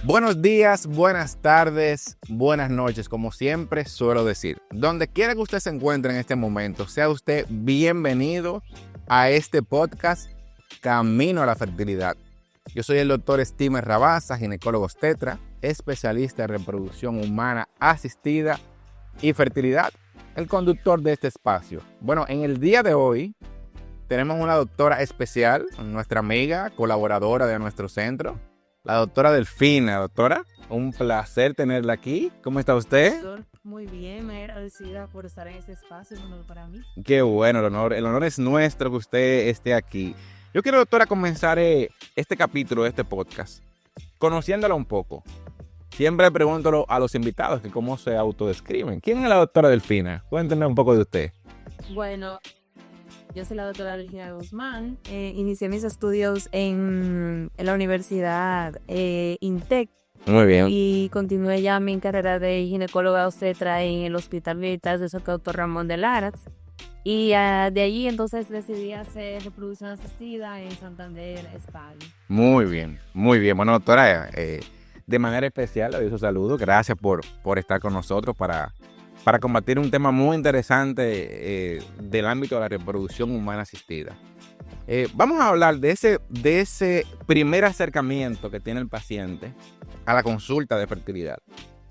Buenos días, buenas tardes, buenas noches, como siempre suelo decir. Donde quiera que usted se encuentre en este momento, sea usted bienvenido a este podcast Camino a la Fertilidad. Yo soy el doctor Stimer Rabasa, ginecólogo obstetra, especialista en reproducción humana asistida y fertilidad, el conductor de este espacio. Bueno, en el día de hoy tenemos una doctora especial, nuestra amiga, colaboradora de nuestro centro, la doctora Delfina. Doctora, un placer tenerla aquí. ¿Cómo está usted? Doctor, muy bien, me agradecida por estar en este espacio, es un honor para mí. Qué bueno, el honor es nuestro que usted esté aquí. Yo quiero, doctora, comenzar este capítulo de este podcast conociéndola un poco. Siempre pregunto a los invitados que cómo se autodescriben. ¿Quién es la doctora Delfina? Cuéntenos un poco de usted. Bueno, yo soy la doctora Virginia Guzmán. Inicié mis estudios en la Universidad INTEC. Muy bien. Y continué ya mi carrera de ginecóloga obstetra en el Hospital Militar de Dr. Ramón de Larax. Y de allí entonces decidí hacer reproducción asistida en Santander, España. Muy bien. Bueno, doctora, de manera especial le doy su saludo. Gracias por estar con nosotros para combatir un tema muy interesante del ámbito de la reproducción humana asistida. Vamos a hablar de ese primer acercamiento que tiene el paciente a la consulta de fertilidad.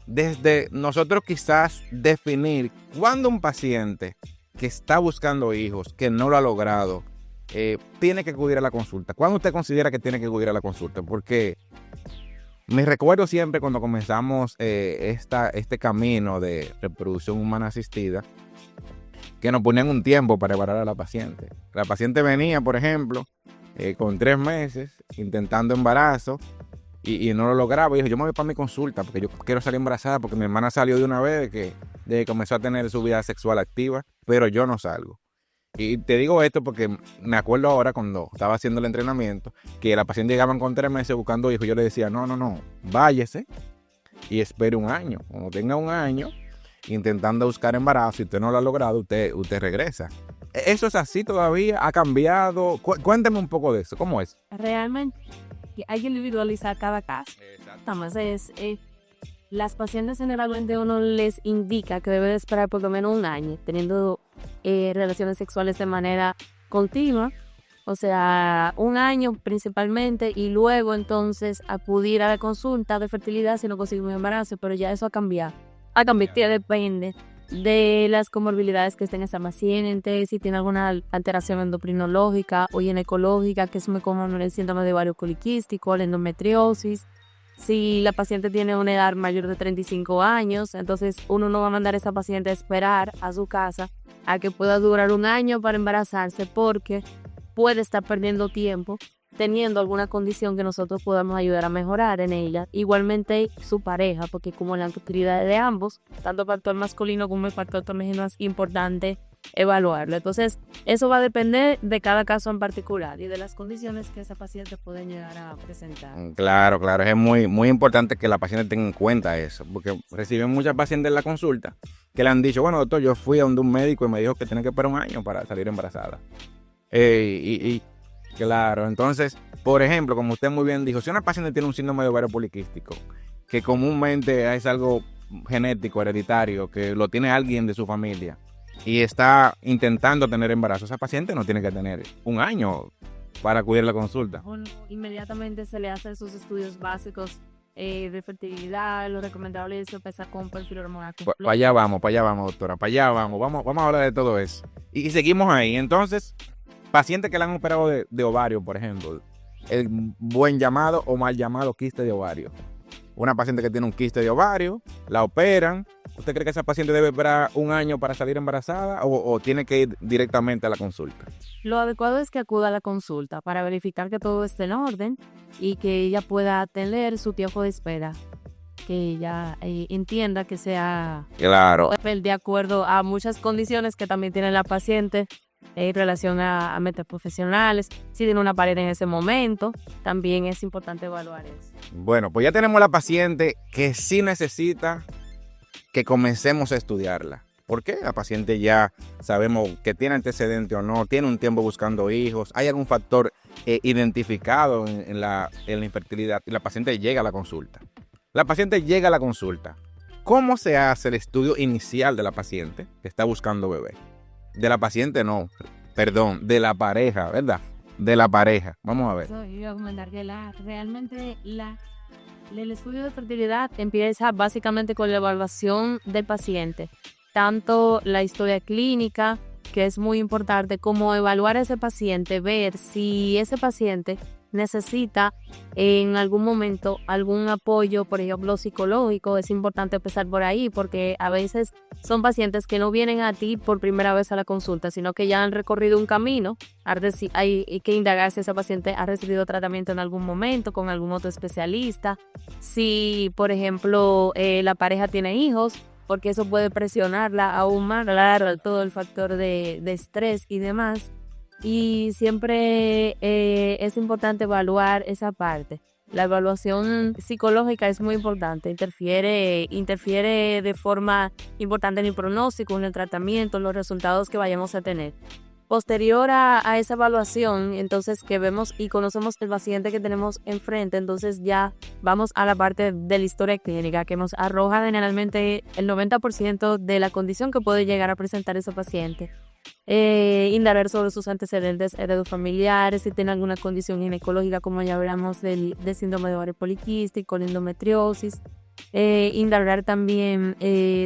Desde nosotros quizás definir cuándo un paciente que está buscando hijos, que no lo ha logrado, tiene que acudir a la consulta. ¿Cuándo usted considera que tiene que acudir a la consulta? Porque me recuerdo siempre cuando comenzamos este camino de reproducción humana asistida, que nos ponían un tiempo para evaluar a la paciente. La paciente venía, por ejemplo, con 3 meses intentando embarazo y no lo lograba. Y dijo, yo me voy para mi consulta porque yo quiero salir embarazada porque mi hermana salió de una vez de que comenzó a tener su vida sexual activa, pero yo no salgo. Y te digo esto porque me acuerdo ahora cuando estaba haciendo el entrenamiento que la paciente llegaba con 3 meses buscando hijos. Yo le decía, no, váyase y espere un año. Cuando tenga un año intentando buscar embarazo y usted no lo ha logrado, usted regresa. ¿Eso es así todavía? ¿Ha cambiado? Cuénteme un poco de eso. ¿Cómo es? Realmente hay que individualizar cada caso. Entonces, las pacientes generalmente uno les indica que debe de esperar por lo menos un año teniendo relaciones sexuales de manera continua, o sea, un año principalmente, y luego entonces acudir a la consulta de fertilidad si no conseguimos embarazo, pero ya eso ha cambiado. Que depende de las comorbilidades que estén esa paciente, si tiene alguna alteración endocrinológica o ginecológica, que es muy común el síndrome de ovario poliquístico, la endometriosis. Si la paciente tiene una edad mayor de 35 años, entonces uno no va a mandar a esa paciente a esperar a su casa a que pueda durar un año para embarazarse, porque puede estar perdiendo tiempo teniendo alguna condición que nosotros podamos ayudar a mejorar en ella. Igualmente su pareja, porque como la fertilidad de ambos, tanto el factor masculino como el factor femenino, es importante evaluarlo. Entonces, eso va a depender de cada caso en particular y de las condiciones que esa paciente puede llegar a presentar. Claro, es muy, muy importante que la paciente tenga en cuenta eso, porque reciben muchas pacientes en la consulta que le han dicho, bueno, doctor, yo fui a donde un médico y me dijo que tiene que esperar un año para salir embarazada. Claro, entonces, por ejemplo, como usted muy bien dijo, si una paciente tiene un síndrome de ovario poliquístico, que comúnmente es algo genético, hereditario, que lo tiene alguien de su familia y está intentando tener embarazo, esa paciente no tiene que tener un año para acudir a la consulta. Inmediatamente se le hacen sus estudios básicos de fertilidad. Lo recomendable es empezar con un perfil hormonal. Para allá vamos, doctora, para allá vamos a hablar de todo eso. Y seguimos ahí, entonces, pacientes que le han operado de ovario, por ejemplo, el buen llamado o mal llamado quiste de ovario. Una paciente que tiene un quiste de ovario, la operan. ¿Usted cree que esa paciente debe esperar un año para salir embarazada o tiene que ir directamente a la consulta? Lo adecuado es que acuda a la consulta para verificar que todo esté en orden y que ella pueda tener su tiempo de espera, que ella entienda que sea claro, de acuerdo a muchas condiciones que también tiene la paciente en relación a metas profesionales. Si tiene una pareja en ese momento, también es importante evaluar eso. Bueno, pues ya tenemos la paciente que sí necesita que comencemos a estudiarla. ¿Por qué? La paciente ya sabemos que tiene antecedente o no, tiene un tiempo buscando hijos, hay algún factor identificado en la infertilidad y la paciente llega a la consulta. La paciente llega a la consulta. ¿Cómo se hace el estudio inicial de la paciente que está buscando bebé? De la paciente no, perdón, de la pareja, ¿verdad? De la pareja. Vamos a ver. Yo iba a comentar que el estudio de fertilidad empieza básicamente con la evaluación del paciente. Tanto la historia clínica, que es muy importante, como evaluar a ese paciente, ver si ese paciente necesita en algún momento algún apoyo, por ejemplo, psicológico. Es importante empezar por ahí, porque a veces son pacientes que no vienen a ti por primera vez a la consulta, sino que ya han recorrido un camino. Hay que indagar si ese paciente ha recibido tratamiento en algún momento con algún otro especialista. Si, por ejemplo, la pareja tiene hijos, porque eso puede presionarla aún más, claro, todo el factor de estrés y demás. Y siempre es importante evaluar esa parte. La evaluación psicológica es muy importante, interfiere de forma importante en el pronóstico, en el tratamiento, en los resultados que vayamos a tener. Posterior a esa evaluación, entonces que vemos y conocemos el paciente que tenemos enfrente, entonces ya vamos a la parte de la historia clínica, que nos arroja generalmente el 90% de la condición que puede llegar a presentar ese paciente. Indagar sobre sus antecedentes heredofamiliares, si tiene alguna condición ginecológica, como ya hablamos del síndrome de ovario poliquístico, la endometriosis. Indagar también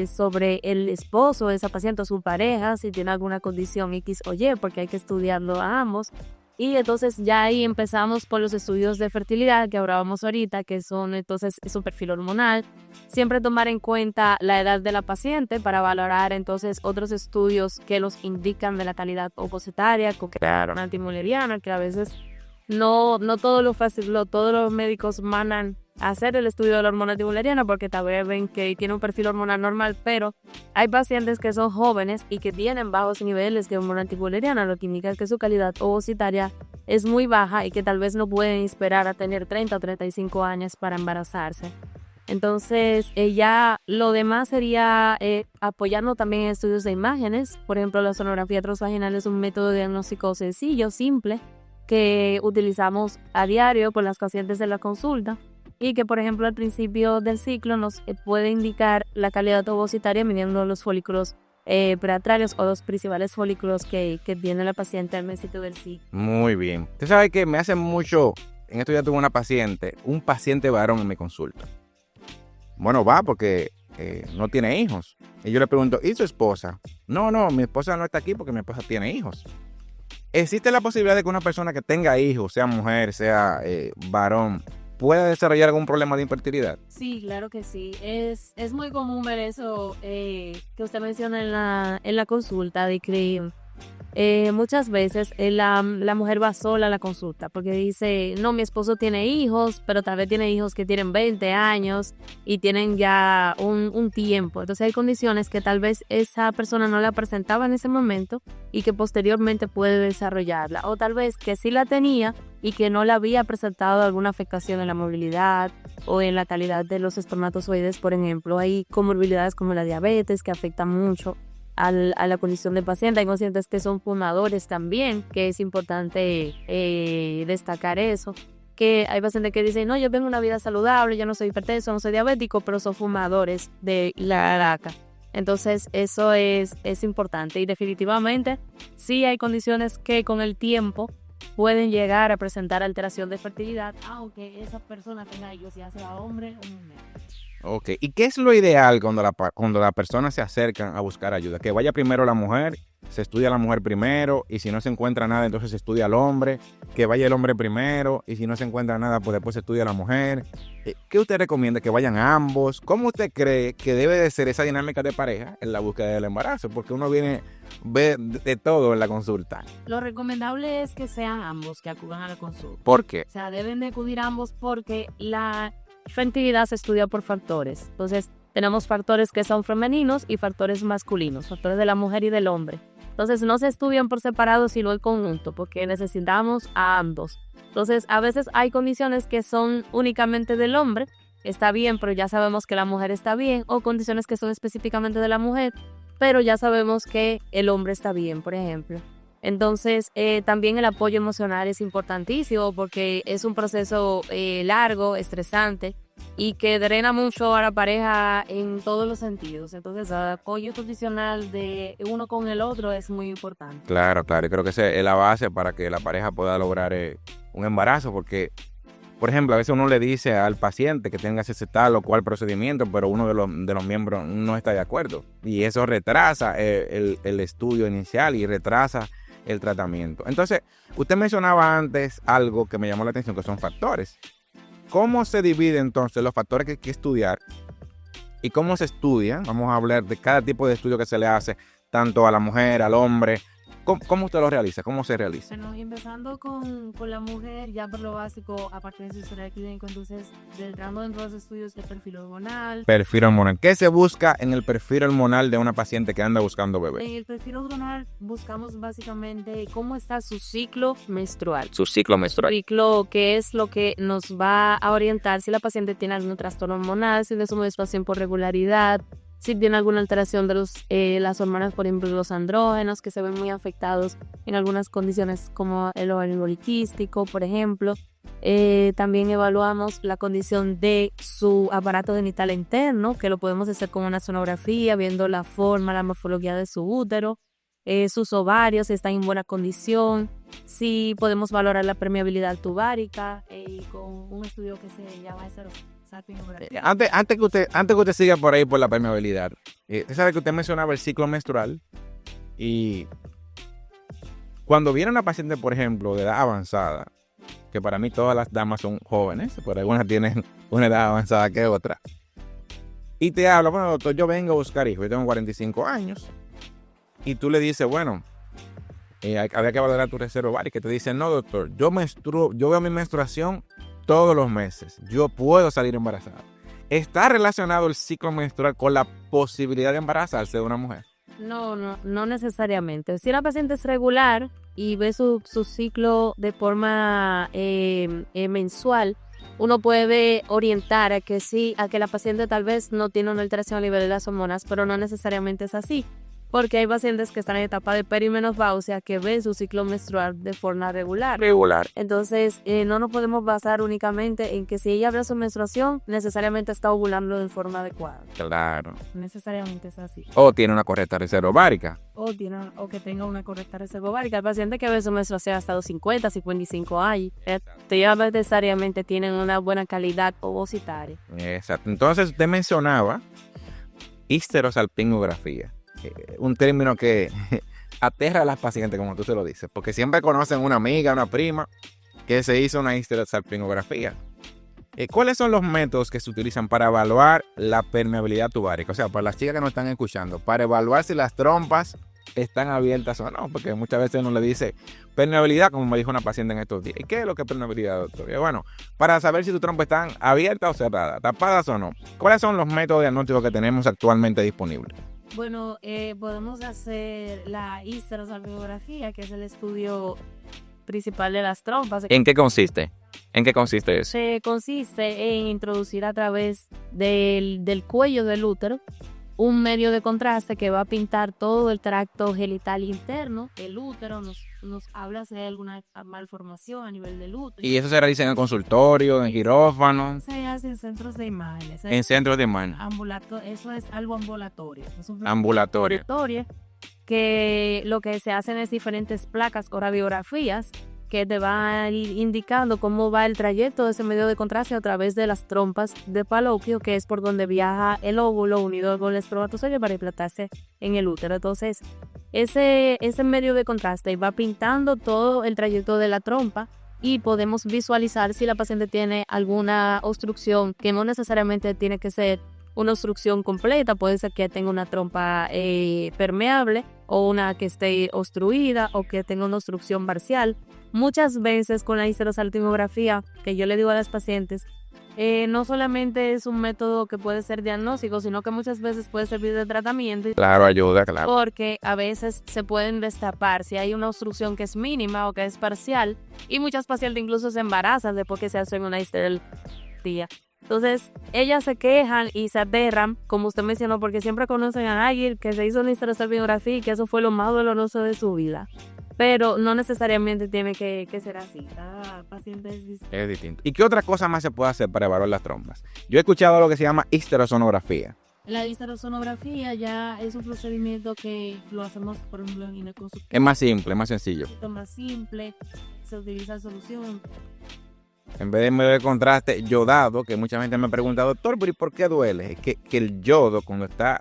sobre el esposo de esa paciente o su pareja, si tiene alguna condición X o Y, porque hay que estudiarlo a ambos. Y entonces ya ahí empezamos por los estudios de fertilidad que hablábamos ahorita, que son entonces su perfil hormonal. Siempre tomar en cuenta la edad de la paciente para valorar entonces otros estudios que los indican de la calidad opositaria, como la antimuleriana, que a veces no todos los médicos mandan a hacer el estudio de la hormona antimuleriana porque tal vez ven que tiene un perfil hormonal normal, pero hay pacientes que son jóvenes y que tienen bajos niveles de hormona antimuleriana, lo que indica que su calidad ovocitaria es muy baja y que tal vez no pueden esperar a tener 30 o 35 años para embarazarse. Entonces, ya lo demás sería apoyarnos también en estudios de imágenes. Por ejemplo, la sonografía transvaginal es un método de diagnóstico sencillo, simple, que utilizamos a diario por las pacientes de la consulta y que, por ejemplo, al principio del ciclo nos puede indicar la calidad ovocitaria midiendo los folículos preatrales o los principales folículos que tiene la paciente al mesito del ciclo. Muy bien. Usted sabe que me hace mucho, en estos días tuve un paciente varón en mi consulta. Bueno, va porque no tiene hijos. Y yo le pregunto, ¿y su esposa? No, mi esposa no está aquí porque mi esposa tiene hijos. ¿Existe la posibilidad de que una persona que tenga hijos, sea mujer, sea varón, pueda desarrollar algún problema de infertilidad? Sí, claro que sí. Es muy común ver eso que usted menciona en la consulta, de que muchas veces la mujer va sola a la consulta porque dice, no, mi esposo tiene hijos, pero tal vez tiene hijos que tienen 20 años y tienen ya un tiempo. Entonces hay condiciones que tal vez esa persona no la presentaba en ese momento y que posteriormente puede desarrollarla. O tal vez que sí la tenía y que no le había presentado alguna afectación en la movilidad o en la calidad de los espermatozoides, por ejemplo. Hay comorbilidades como la diabetes que afectan mucho a la condición del paciente. Hay pacientes que son fumadores también, que es importante destacar eso. Que hay pacientes que dicen, no, yo tengo una vida saludable, yo no soy hipertenso, no soy diabético, pero son fumadores de la laca. Entonces eso es importante y definitivamente sí hay condiciones que con el tiempo pueden llegar a presentar alteración de fertilidad, aunque esa persona tenga hijos, ya sea hombre o mujer. Ok, ¿y qué es lo ideal cuando la persona se acerca a buscar ayuda? Que vaya primero la mujer, se estudia la mujer primero, y si no se encuentra nada, entonces se estudia al hombre. Que vaya el hombre primero, y si no se encuentra nada, pues después se estudia la mujer. ¿Qué usted recomienda? ¿Que vayan ambos? ¿Cómo usted cree que debe de ser esa dinámica de pareja en la búsqueda del embarazo? Porque uno ve de todo en la consulta. Lo recomendable es que sean ambos que acudan a la consulta. ¿Por qué? O sea, deben de acudir ambos porque la fertilidad se estudia por factores. Entonces, tenemos factores que son femeninos y factores masculinos, factores de la mujer y del hombre. Entonces, no se estudian por separado, sino en conjunto, porque necesitamos a ambos. Entonces, a veces hay condiciones que son únicamente del hombre, está bien, pero ya sabemos que la mujer está bien, o condiciones que son específicamente de la mujer, pero ya sabemos que el hombre está bien, por ejemplo. Entonces, también el apoyo emocional es importantísimo porque es un proceso largo, estresante, y que drena mucho a la pareja en todos los sentidos. Entonces, el apoyo nutricional de uno con el otro es muy importante. Claro, claro. Y creo que esa es la base para que la pareja pueda lograr un embarazo, porque, por ejemplo, a veces uno le dice al paciente que tenga ese tal o cual procedimiento, pero uno de los miembros no está de acuerdo. Y eso retrasa el estudio inicial y retrasa el tratamiento. Entonces, usted mencionaba antes algo que me llamó la atención, que son factores. ¿Cómo se dividen entonces los factores que hay que estudiar y cómo se estudia? Vamos a hablar de cada tipo de estudio que se le hace, tanto a la mujer, al hombre. ¿Cómo usted lo realiza? ¿Cómo se realiza? Bueno, empezando con la mujer, ya por lo básico, aparte de su historial clínico, entonces, entrando dentro de los estudios de perfil hormonal. Perfil hormonal. ¿Qué se busca en el perfil hormonal de una paciente que anda buscando bebé? En el perfil hormonal buscamos básicamente cómo está su ciclo menstrual. Su ciclo menstrual. Ciclo, que es lo que nos va a orientar si la paciente tiene algún trastorno hormonal, si tiene su menstruación por regularidad, si tiene alguna alteración de las hormonas, por ejemplo, los andrógenos, que se ven muy afectados en algunas condiciones como el ovario poliquístico, por ejemplo. También evaluamos la condición de su aparato genital interno, que lo podemos hacer con una sonografía, viendo la forma, la morfología de su útero, sus ovarios, si están en buena condición, si podemos valorar la permeabilidad tubárica, con un estudio que se llama Antes que usted siga por ahí por la permeabilidad, usted sabe que usted mencionaba el ciclo menstrual, y cuando viene una paciente, por ejemplo, de edad avanzada, que para mí todas las damas son jóvenes, pero algunas tienen una edad avanzada que otra, y te habla, bueno, doctor, yo vengo a buscar hijos, yo tengo 45 años, y tú le dices, bueno, había que valorar tu reserva ovárica, que te dice, no, doctor, yo veo mi menstruación todos los meses, yo puedo salir embarazada. ¿Está relacionado el ciclo menstrual con la posibilidad de embarazarse de una mujer? No necesariamente. Si la paciente es regular y ve su ciclo de forma mensual, uno puede orientar a que la paciente tal vez no tiene una alteración a nivel de las hormonas, pero no necesariamente es así. Porque hay pacientes que están en etapa de perimenopausia que ven su ciclo menstrual de forma regular. Entonces, no nos podemos basar únicamente en que si ella ve su menstruación, necesariamente está ovulando de forma adecuada. Claro. Necesariamente es así. O tiene una correcta reserva ovárica. O que tenga una correcta reserva ovárica. El paciente que ve su menstruación hasta los 50, 55 años, ya necesariamente tienen una buena calidad ovocitaria. Exacto. Entonces, usted mencionaba histerosalpingografía. Un término que aterra a las pacientes, como tú se lo dices, porque siempre conocen una amiga, una prima que se hizo una histerosalpingografía. ¿Cuáles son los métodos que se utilizan para evaluar la permeabilidad tubárica? O sea, para las chicas que nos están escuchando, para evaluar si las trompas están abiertas o no, porque muchas veces uno le dice permeabilidad, como me dijo una paciente en estos días. ¿Y qué es lo que es permeabilidad, doctor? Y bueno, para saber si tus trompas están abiertas o cerradas, tapadas o no. ¿Cuáles son los métodos diagnósticos que tenemos actualmente disponibles? Bueno, podemos hacer la histerosalpingografía, que es el estudio principal de las trompas. ¿En qué consiste? ¿En qué consiste eso? Consiste en introducir a través del cuello del útero un medio de contraste que va a pintar todo el tracto genital interno. El útero nos habla si hay alguna malformación a nivel del útero. ¿Y eso se realiza en el consultorio, en quirófano? Se hace en centros de imágenes. En centros de imágenes. Eso es algo ambulatorio. Ambulatorio. Que lo que se hacen es diferentes placas o radiografías que te van a ir indicando cómo va el trayecto de ese medio de contraste a través de las trompas de Falopio, que es por donde viaja el óvulo unido con el espermatozoide para implantarse en el útero. Entonces, ese medio de contraste va pintando todo el trayecto de la trompa y podemos visualizar si la paciente tiene alguna obstrucción, que no necesariamente tiene que ser una obstrucción completa, puede ser que tenga una trompa permeable o una que esté obstruida o que tenga una obstrucción parcial. Muchas veces con la histerosalpingografía, que yo le digo a las pacientes, no solamente es un método que puede ser diagnóstico, sino que muchas veces puede servir de tratamiento. Claro, ayuda, claro. Porque a veces se pueden destapar si hay una obstrucción que es mínima o que es parcial, y muchas pacientes incluso se embarazan después que se hacen una histerosalpingografía. Entonces, ellas se quejan y se aterran, como usted mencionó, porque siempre conocen a alguien que se hizo una histerosalpingografía y que eso fue lo más doloroso de su vida. pero no necesariamente tiene que ser así. Cada paciente es distinto. Es distinto. ¿Y qué otra cosa más se puede hacer para evaluar las trompas? Yo he escuchado lo que se llama histerosonografía. La histerosonografía ya es un procedimiento que lo hacemos, por ejemplo, en gineconsultorio. Es más simple, es más sencillo. Es más simple, se utiliza solución. En vez de medio de contraste yodado, que mucha gente me pregunta, doctor, ¿pero y por qué duele? Es que el yodo, cuando está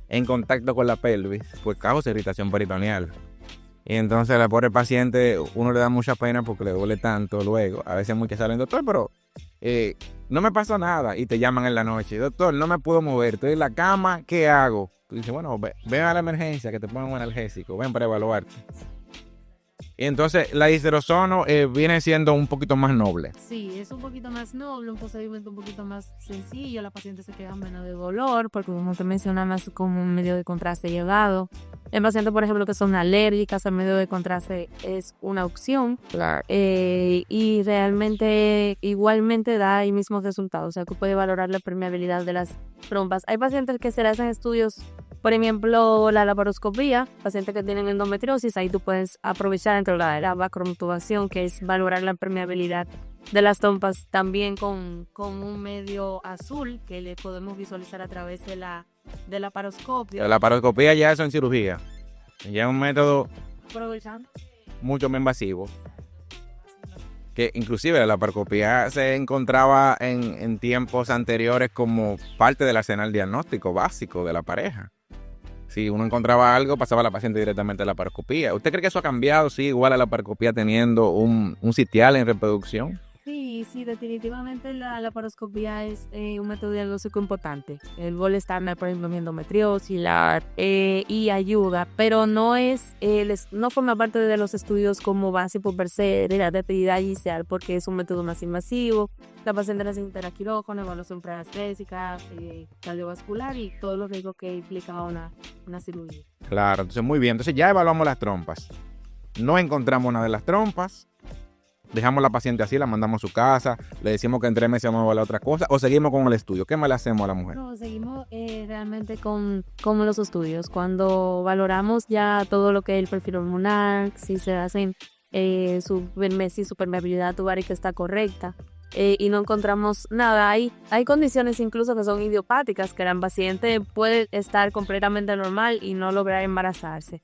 en contacto con la pelvis, pues causa irritación peritoneal. Y entonces a la pobre paciente uno le da mucha pena porque le duele tanto luego. A veces muchas salen, doctor, pero no me pasó nada. Y te llaman en la noche, doctor, no me puedo mover, estoy en la cama, ¿qué hago? Tú dices, bueno, ven a la emergencia que te pongan un analgésico, ven para evaluarte. Y entonces la histerosono viene siendo un poquito más noble. Sí, es un poquito más noble, un procedimiento un poquito más sencillo. La paciente se queda menos de dolor, porque como te mencionaba, más como un medio de contraste llegado. En pacientes, por ejemplo, que son alérgicas al medio de contraste es una opción. Claro. Y realmente igualmente da ahí mismos resultados. O sea, que puede valorar la permeabilidad de las trompas. Hay pacientes que se le hacen estudios, por ejemplo, la laparoscopía, pacientes que tienen endometriosis, ahí tú puedes aprovechar entre la bacrotubación, que es valorar la permeabilidad de las trompas, también con un medio azul que le podemos visualizar a través de la laparoscopia. La laparoscopía ya eso en cirugía. Ya es un método Aprovechando. mucho más invasivo. Que inclusive la laparoscopía se encontraba en tiempos anteriores como parte del arsenal diagnóstico básico de la pareja. Si uno encontraba algo, pasaba a la paciente directamente a la laparoscopía. ¿Usted cree que eso ha cambiado? Sí, igual a la laparoscopía teniendo un sitial en reproducción. Sí, definitivamente la laparoscopía es un método diagnóstico importante. El gol estándar, por ejemplo, mi endometriosis y ayuda, pero no forma parte de los estudios como básico per se de la fertilidad inicial, porque es un método más invasivo. La paciente necesita quirófano, evaluación preanestésica, cardiovascular y todos los riesgos que implica una cirugía. Claro, entonces muy bien. Entonces ya evaluamos las trompas. No encontramos una de las trompas. Dejamos a la paciente así, la mandamos a su casa, le decimos que en 3 meses vamos a evaluar otra cosa, o seguimos con el estudio. ¿Qué más le hacemos a la mujer? No, seguimos realmente con los estudios. Cuando valoramos ya todo lo que es el perfil hormonal, si se hacen su permeabilidad tubaria que está correcta, y no encontramos nada. Hay condiciones incluso que son idiopáticas, que el paciente puede estar completamente normal y no lograr embarazarse.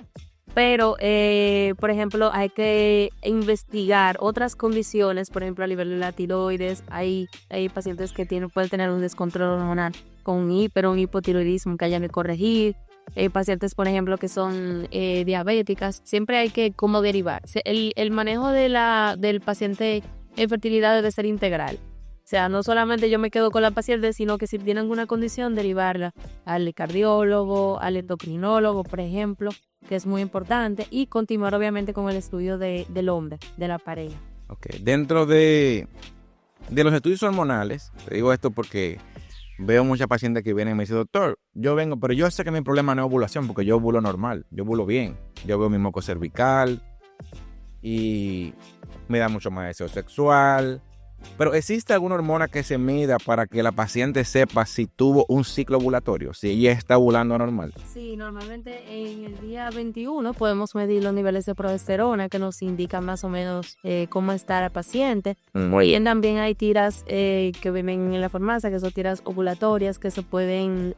Pero, por ejemplo, hay que investigar otras condiciones, por ejemplo, a nivel de la tiroides. Hay pacientes que pueden tener un descontrol hormonal con un hipotiroidismo que hayan que corregir. Pacientes, por ejemplo, que son diabéticas. Siempre hay que como derivar. El manejo del paciente en fertilidad debe ser integral. O sea, no solamente yo me quedo con la paciente, sino que si tiene alguna condición, derivarla al cardiólogo, al endocrinólogo, por ejemplo, que es muy importante, y continuar obviamente con el estudio del hombre, de la pareja. Okay. Dentro de los estudios hormonales, te digo esto porque veo muchas pacientes que vienen y me dicen, doctor, yo vengo, pero yo sé que mi problema no es ovulación, porque yo ovulo normal, yo ovulo bien, yo veo mi moco cervical y me da mucho más deseo sexual. Pero ¿existe alguna hormona que se mida para que la paciente sepa si tuvo un ciclo ovulatorio, si ella está ovulando normal? Sí, normalmente en el día 21 podemos medir los niveles de progesterona que nos indican más o menos cómo está la paciente. Muy bien, también hay tiras que vienen en la farmacia, que son tiras ovulatorias que se pueden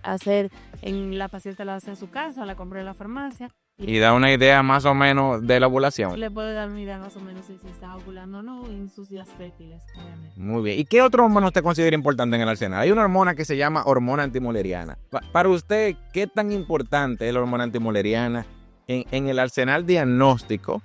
hacer la paciente la hace en su casa, la compra en la farmacia. Y da una idea más o menos de la ovulación. Le puede dar una idea más o menos si está ovulando o no en sus días fértiles, obviamente. Muy bien. ¿Y qué otra hormona usted considera importante en el arsenal? Hay una hormona que se llama hormona antimuleriana. Para usted, ¿qué tan importante es la hormona antimuleriana en el arsenal diagnóstico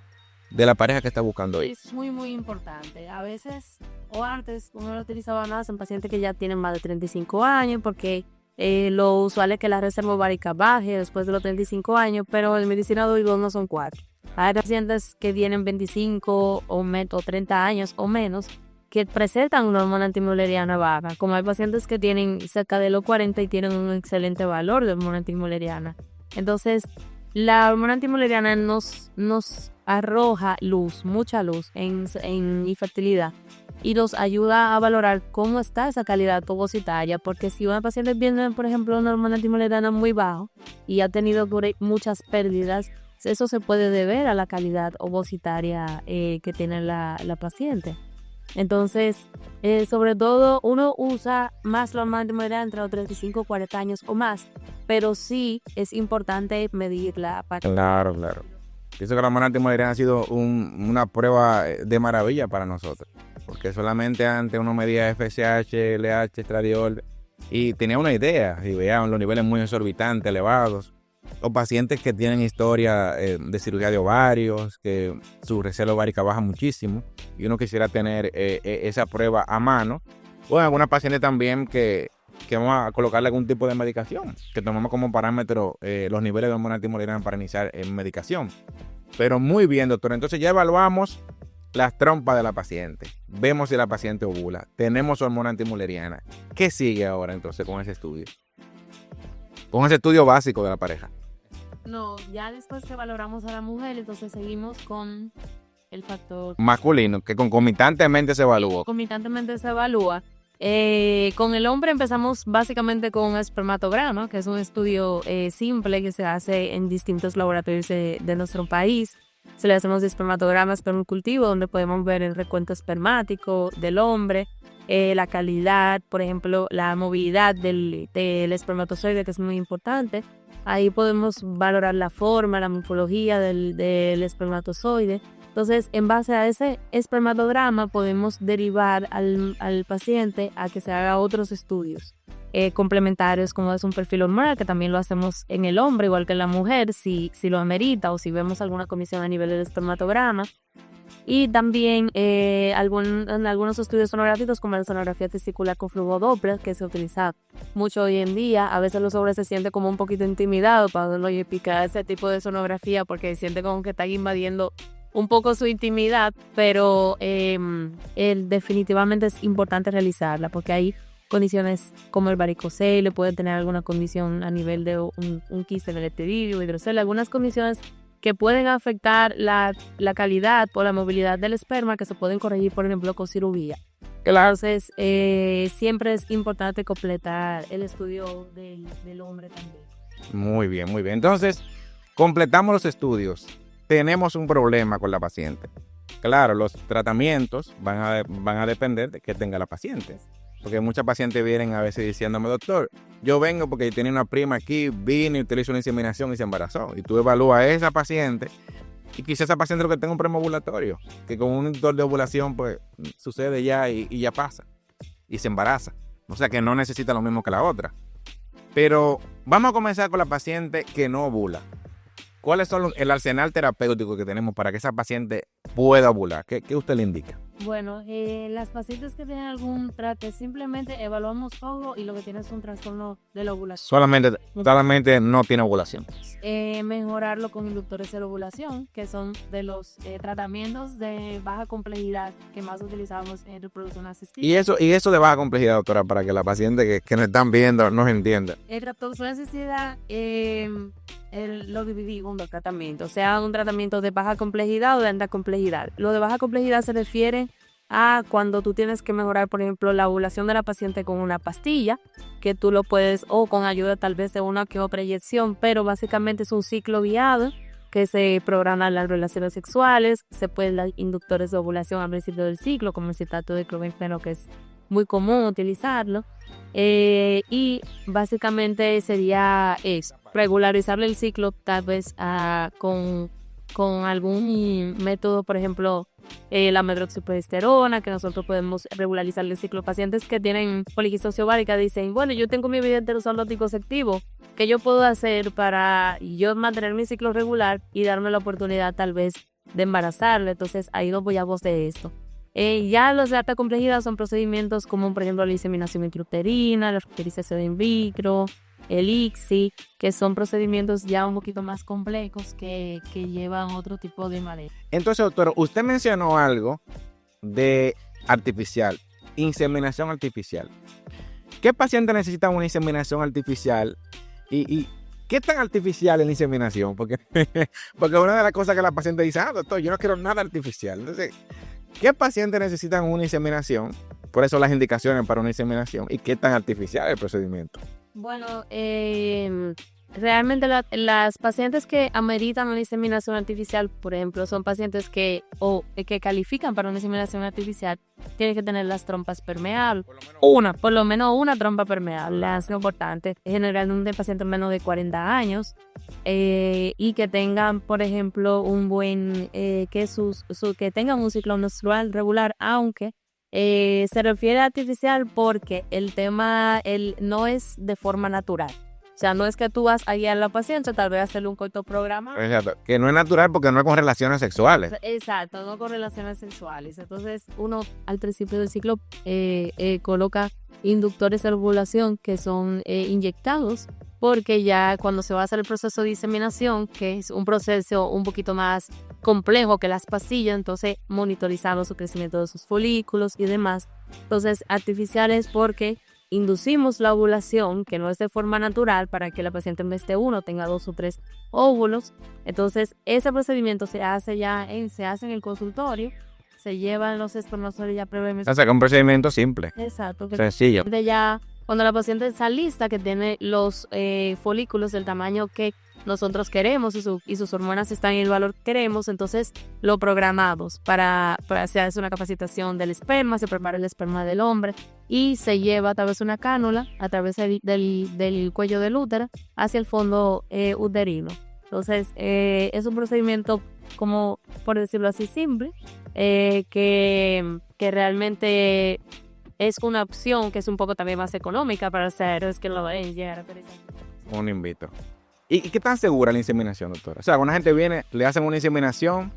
de la pareja que está buscando hijos? Es muy, muy importante. A veces, o antes, uno lo utilizaba más en pacientes que ya tienen más de 35 años, porque lo usual es que la reserva ovárica baje después de los 35 años, pero en medicina de adultos no son 4. Hay pacientes que tienen 25 o 30 años o menos que presentan una hormona antimuleriana baja, como hay pacientes que tienen cerca de los 40 y tienen un excelente valor de hormona antimuleriana. Entonces, la hormona antimuleriana nos arroja luz, mucha luz en infertilidad, y nos ayuda a valorar cómo está esa calidad ovocitaria, porque si una paciente tiene, por ejemplo, una hormona antimuleriana muy baja y ha tenido muchas pérdidas, Eso se puede deber a la calidad ovocitaria que tiene la paciente. Entonces, sobre todo, uno usa más la hormona antimoleriana entre los 35 y 40 años o más, pero sí es importante medirla. Claro. Pienso que la hormona antimoleriana ha sido una prueba de maravilla para nosotros, porque solamente antes uno medía FSH, LH, estradiol, y tenía una idea, y veían los niveles muy exorbitantes, elevados. Los pacientes que tienen historia de cirugía de ovarios, que su reserva ovárica baja muchísimo, y uno quisiera tener esa prueba a mano. O en algunas pacientes también que vamos a colocarle algún tipo de medicación, que tomamos como parámetro los niveles de hormona antimoleriana para iniciar en medicación. Pero muy bien, doctor. Entonces ya evaluamos las trompas de la paciente. Vemos si la paciente ovula. Tenemos hormona antimoleriana. ¿Qué sigue ahora entonces con ese estudio? Con ese estudio básico de la pareja. No, ya después que valoramos a la mujer, entonces seguimos con el factor masculino, que concomitantemente se evalúa. Concomitantemente se evalúa. Con el hombre empezamos básicamente con un espermatograma, que es un estudio simple que se hace en distintos laboratorios de nuestro país. Se le hacemos espermatograma espermocultivo, donde podemos ver el recuento espermático del hombre, la calidad, por ejemplo, la movilidad del espermatozoide, que es muy importante. Ahí podemos valorar la forma, la morfología del espermatozoide. Entonces, en base a ese espermatograma, podemos derivar al paciente a que se haga otros estudios complementarios, como es un perfil hormonal, que también lo hacemos en el hombre, igual que en la mujer, si lo amerita o si vemos alguna comisión a nivel del espermatograma. Y también en algunos estudios sonográficos, como la sonografía testicular con flujo Doppler, que se utiliza mucho hoy en día. A veces los hombres se sienten como un poquito intimidados para picar ese tipo de sonografía, porque sienten como que están invadiendo un poco su intimidad, pero definitivamente es importante realizarla, porque hay condiciones como el varicocele, puede tener alguna condición a nivel de un quiste en el epitelio, hidrocele, algunas condiciones que pueden afectar la calidad o la movilidad del esperma, que se pueden corregir, por ejemplo, con cirugía. Entonces, siempre es importante completar el estudio del hombre también. Muy bien. Entonces, completamos los estudios. Tenemos un problema con la paciente. Claro, los tratamientos van a depender de qué tenga la paciente. Porque muchas pacientes vienen a veces diciéndome, doctor, yo vengo porque tenía una prima aquí, vine y utilizó una inseminación y se embarazó. Y tú evalúas a esa paciente y quizás esa paciente lo que tenga un preovulatorio, que con un inductor de ovulación pues sucede ya y ya pasa y se embaraza. O sea que no necesita lo mismo que la otra. Pero vamos a comenzar con la paciente que no ovula. ¿Cuáles son el arsenal terapéutico que tenemos para que esa paciente pueda ovular? ¿Qué usted le indica? Bueno, las pacientes que tienen algún trate, simplemente evaluamos todo y lo que tiene es un trastorno de la ovulación. Solamente no tiene ovulación. Mejorarlo con inductores de la ovulación, que son de los tratamientos de baja complejidad que más utilizamos en reproducción asistida. ¿Y eso de baja complejidad, doctora, para que la paciente que nos están viendo nos entienda? Reproducción asistida lo dividimos en dos tratamientos, sea un tratamiento de baja complejidad o de alta complejidad. Lo de baja complejidad se refiere a cuando tú tienes que mejorar, por ejemplo, la ovulación de la paciente con una pastilla, que tú lo puedes, o con ayuda tal vez de una que otra inyección, pero básicamente es un ciclo guiado que se programan las relaciones sexuales, se pueden dar inductores de ovulación al principio del ciclo, como el citrato de clobenfeno, que es muy común utilizarlo, y básicamente sería eso, regularizarle el ciclo tal vez con algún método, por ejemplo, la medroxiprogesterona, que nosotros podemos regularizar el ciclo. Pacientes que tienen poliquistosis ovárica dicen, bueno, yo tengo mi evidente usando anticonceptivo, ¿qué yo puedo hacer para yo mantener mi ciclo regular y darme la oportunidad tal vez de embarazarle? Entonces ahí nos apoyamos de esto. Ya los de alta complejidad son procedimientos como, por ejemplo, la inseminación intrauterina, la fertilización in vitro, el ICSI, que son procedimientos ya un poquito más complejos que llevan otro tipo de manejo. Entonces, doctor, usted mencionó algo de artificial, inseminación artificial. ¿Qué paciente necesita una inseminación artificial? ¿Y qué tan artificial es la inseminación? Porque una de las cosas que la paciente dice, doctor, yo no quiero nada artificial. Entonces, ¿qué pacientes necesitan una inseminación? Por eso las indicaciones para una inseminación. ¿Y qué tan artificial es el procedimiento? Bueno, realmente las pacientes que ameritan una inseminación artificial, por ejemplo, son pacientes que califican para una inseminación artificial, tienen que tener las trompas permeables. Por lo menos una trompa permeable, es importante. Generalmente pacientes menos de 40 años y que tengan, por ejemplo, un buen, que tengan un ciclo menstrual regular, aunque se refiere a artificial porque el tema no es de forma natural. O sea, no es que tú vas a guiar a la paciente, tal vez hacerle un corto programa. Exacto, que no es natural porque no es con relaciones sexuales. Exacto, no con relaciones sexuales. Entonces, uno al principio del ciclo coloca inductores de ovulación que son inyectados, porque ya cuando se va a hacer el proceso de diseminación, que es un proceso un poquito más complejo que las pastillas, entonces monitorizamos su crecimiento de sus folículos y demás. Entonces, artificiales porque inducimos la ovulación, que no es de forma natural, para que la paciente en vez de 1 tenga 2 o 3 óvulos. Entonces, ese procedimiento se hace en el consultorio, se llevan los espermatozoides ya previamente. O sea, que es un procedimiento simple. Exacto. Sencillo. Ya, cuando la paciente está lista, que tiene los folículos del tamaño que nosotros queremos y sus hormonas están en el valor que queremos, entonces lo programamos para se hace una capacitación del esperma, se prepara el esperma del hombre y se lleva a través de una cánula, a través del cuello del útero, hacia el fondo uterino. Entonces, es un procedimiento, como por decirlo así, simple, que realmente es una opción que es un poco también más económica para hacer, es que lo ven llegar a utilizar. Un invito. ¿Y qué tan segura la inseminación, doctora? O sea, una gente viene, le hacen una inseminación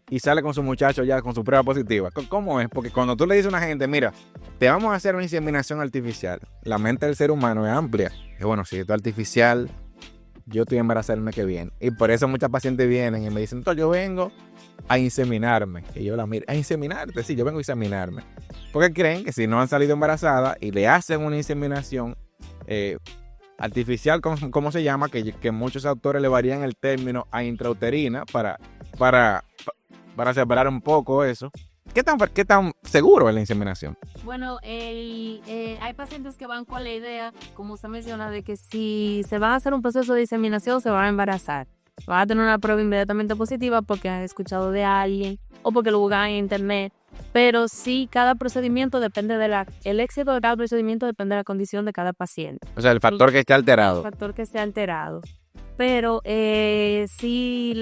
y sale con su muchacho ya con su prueba positiva. ¿Cómo es? Porque cuando tú le dices a una gente, mira, te vamos a hacer una inseminación artificial, la mente del ser humano es amplia. Y bueno, si esto es artificial, yo estoy embarazada el mes que viene. Y por eso muchas pacientes vienen y me dicen, doctor, yo vengo a inseminarme. Y yo la miro, ¿a inseminarte? Sí, yo vengo a inseminarme. Porque creen que si no han salido embarazadas y le hacen una inseminación artificial, ¿cómo se llama? Que muchos autores le varían el término a intrauterina para separar un poco eso. ¿Qué tan seguro es la inseminación? Bueno, hay pacientes que van con la idea, como usted menciona, de que si se va a hacer un proceso de inseminación se van a embarazar. Van a tener una prueba inmediatamente positiva porque han escuchado de alguien o porque lo buscan en internet. Pero sí, cada procedimiento depende el éxito de cada procedimiento depende de la condición de cada paciente. O sea, el factor que esté alterado. El factor que esté alterado. Pero sí,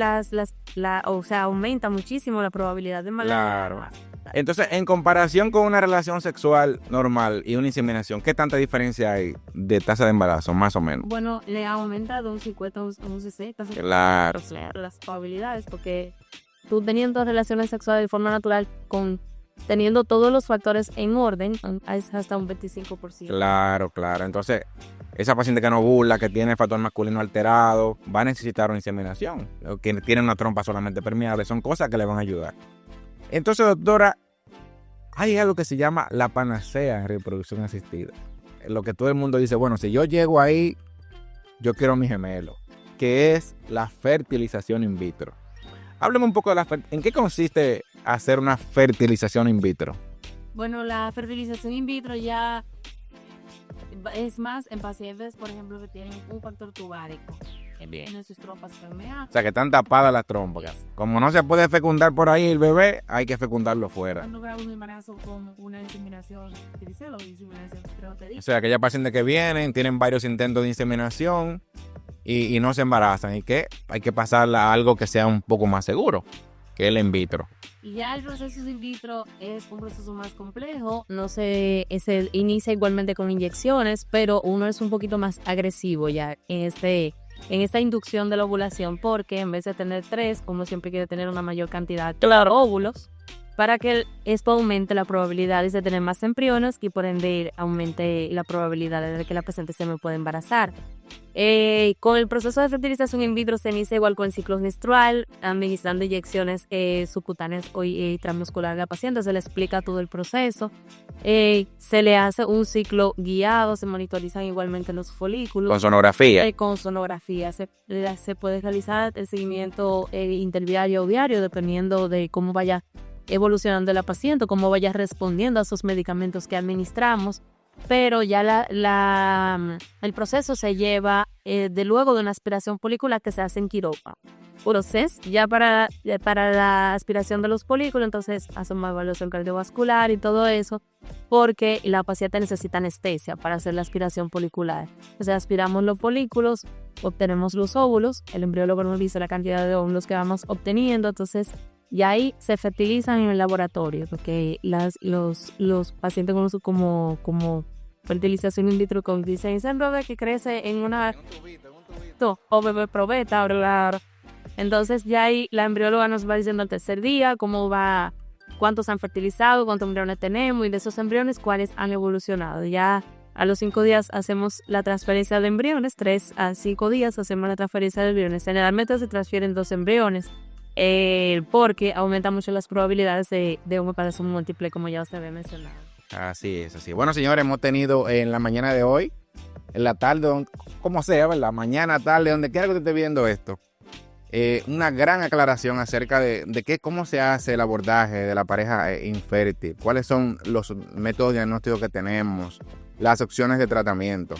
aumenta muchísimo la probabilidad de embarazo. Claro. Entonces, en comparación con una relación sexual normal y una inseminación, ¿qué tanta diferencia hay de tasa de embarazo, más o menos? Bueno, le aumenta de un 50 a un 60. Claro. Las probabilidades, porque tú teniendo relaciones sexuales de forma natural, teniendo todos los factores en orden, es hasta un 25%. Claro. Entonces, esa paciente que no ovula, que tiene el factor masculino alterado, va a necesitar una inseminación. O que tiene una trompa solamente permeable, son cosas que le van a ayudar. Entonces, doctora, hay algo que se llama la panacea en reproducción asistida. Lo que todo el mundo dice, bueno, si yo llego ahí, yo quiero mi gemelo, que es la fertilización in vitro. Háblame un poco ¿en qué consiste hacer una fertilización in vitro? Bueno, la fertilización in vitro ya es más en pacientes, por ejemplo, que tienen un factor tubárico. Tienen sus trompas permeables. O sea, que están tapadas las trompas. Como no se puede fecundar por ahí el bebé, hay que fecundarlo fuera. Cuando grabo un embarazo con una inseminación artificial o inseminación intrauterina. O sea, aquellas pacientes que vienen, tienen varios intentos de inseminación y no se embarazan. Y que hay que pasarla a algo que sea un poco más seguro, que el in vitro. Y ya el proceso in vitro es un proceso más complejo, se inicia igualmente con inyecciones, pero uno es un poquito más agresivo ya en esta inducción de la ovulación, porque en vez de tener 3, uno siempre quiere tener una mayor cantidad de óvulos para que esto aumente la probabilidad de tener más embriones y por ende aumente la probabilidad de que la paciente se me pueda embarazar. Con el proceso de fertilización in vitro se inicia igual con el ciclo menstrual, administrando inyecciones subcutáneas o intramuscular a la paciente, se le explica todo el proceso, se le hace un ciclo guiado, se monitorizan igualmente los folículos. Con sonografía. Con sonografía se puede realizar el seguimiento interdiario o diario dependiendo de cómo vaya evolucionando la paciente, cómo vaya respondiendo a esos medicamentos que administramos. pero ya el proceso se lleva de luego de una aspiración folicular que se hace en quirófano. Entonces, ya para la aspiración de los folículos, entonces hacemos evaluación cardiovascular y todo eso, porque la paciente necesita anestesia para hacer la aspiración folicular. O sea, aspiramos los folículos, obtenemos los óvulos, el embriólogo nos dice la cantidad de óvulos que vamos obteniendo, entonces y ahí se fertilizan en el laboratorio, porque los pacientes como fertilización in vitro, como dicen, es un bebé que crece en una o bebé probeta, ¿verdad? Entonces ya ahí la embrióloga nos va diciendo al tercer día cómo va, cuántos han fertilizado, cuántos embriones tenemos y de esos embriones cuáles han evolucionado. Ya a los 5 días hacemos la transferencia de embriones, 3 a 5 días hacemos la transferencia de embriones. Generalmente se transfieren 2 embriones porque aumenta mucho las probabilidades de un embarazo múltiple, como ya se había mencionado. Así es, así. Bueno, señores, hemos tenido en la mañana de hoy, en la tarde, como sea, ¿verdad? Mañana, tarde, donde quiera que usted esté viendo esto, una gran aclaración acerca de cómo se hace el abordaje de la pareja infértil, cuáles son los métodos diagnósticos que tenemos, las opciones de tratamiento,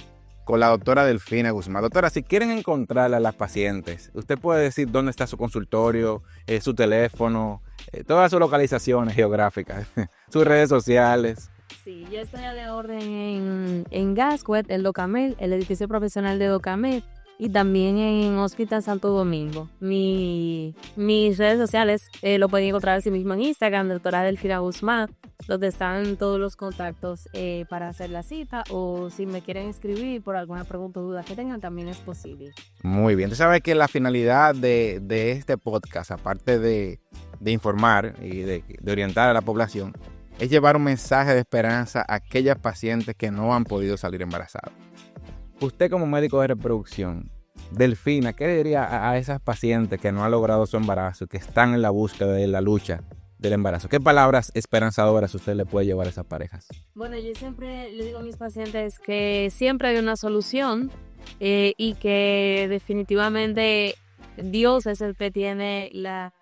con la doctora Delfina Guzmán. Doctora, si quieren encontrarla a las pacientes, usted puede decir dónde está su consultorio, su teléfono, todas sus localizaciones geográficas, sus redes sociales. Sí, yo estoy a la orden en Gascuet, el Docamel, el edificio profesional de Docamel, y también en Hospital Santo Domingo. Mis redes sociales lo pueden encontrar así mismo en Instagram, doctora Delfina Guzmán, donde están todos los contactos para hacer la cita, o si me quieren escribir por alguna pregunta o duda que tengan, también es posible. Muy bien, tú sabes que la finalidad de este podcast, aparte de informar y de orientar a la población, es llevar un mensaje de esperanza a aquellas pacientes que no han podido salir embarazadas. Usted como médico de reproducción, Delfina, ¿qué le diría a esas pacientes que no han logrado su embarazo, que están en la búsqueda de la lucha del embarazo? ¿Qué palabras esperanzadoras usted le puede llevar a esas parejas? Bueno, yo siempre le digo a mis pacientes que siempre hay una solución y que definitivamente Dios es el que tiene la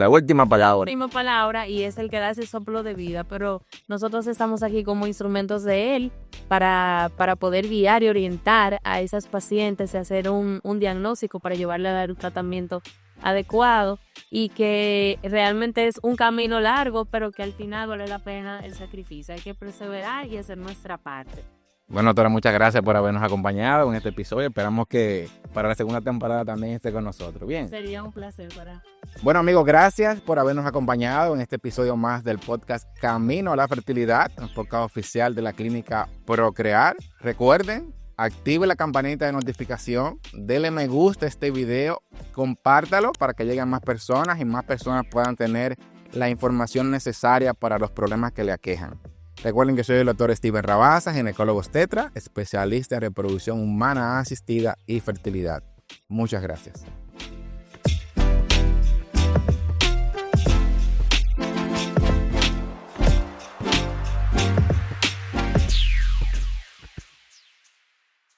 última palabra. La última palabra y es el que da ese soplo de vida, pero nosotros estamos aquí como instrumentos de él para poder guiar y orientar a esas pacientes y hacer un diagnóstico para llevarle a dar un tratamiento adecuado y que realmente es un camino largo, pero que al final vale la pena el sacrificio. Hay que perseverar y hacer nuestra parte. Bueno, doctora, muchas gracias por habernos acompañado en este episodio. Esperamos que para la segunda temporada también esté con nosotros. Bien. Sería un placer para... Bueno, amigos, gracias por habernos acompañado en este episodio más del podcast Camino a la Fertilidad, un podcast oficial de la clínica Procrear. Recuerden, active la campanita de notificación, denle me gusta a este video, compártalo para que lleguen más personas y más personas puedan tener la información necesaria para los problemas que le aquejan. Recuerden que soy el doctor Steven Rabasa, ginecólogo obstetra, especialista en reproducción humana asistida y fertilidad. Muchas gracias.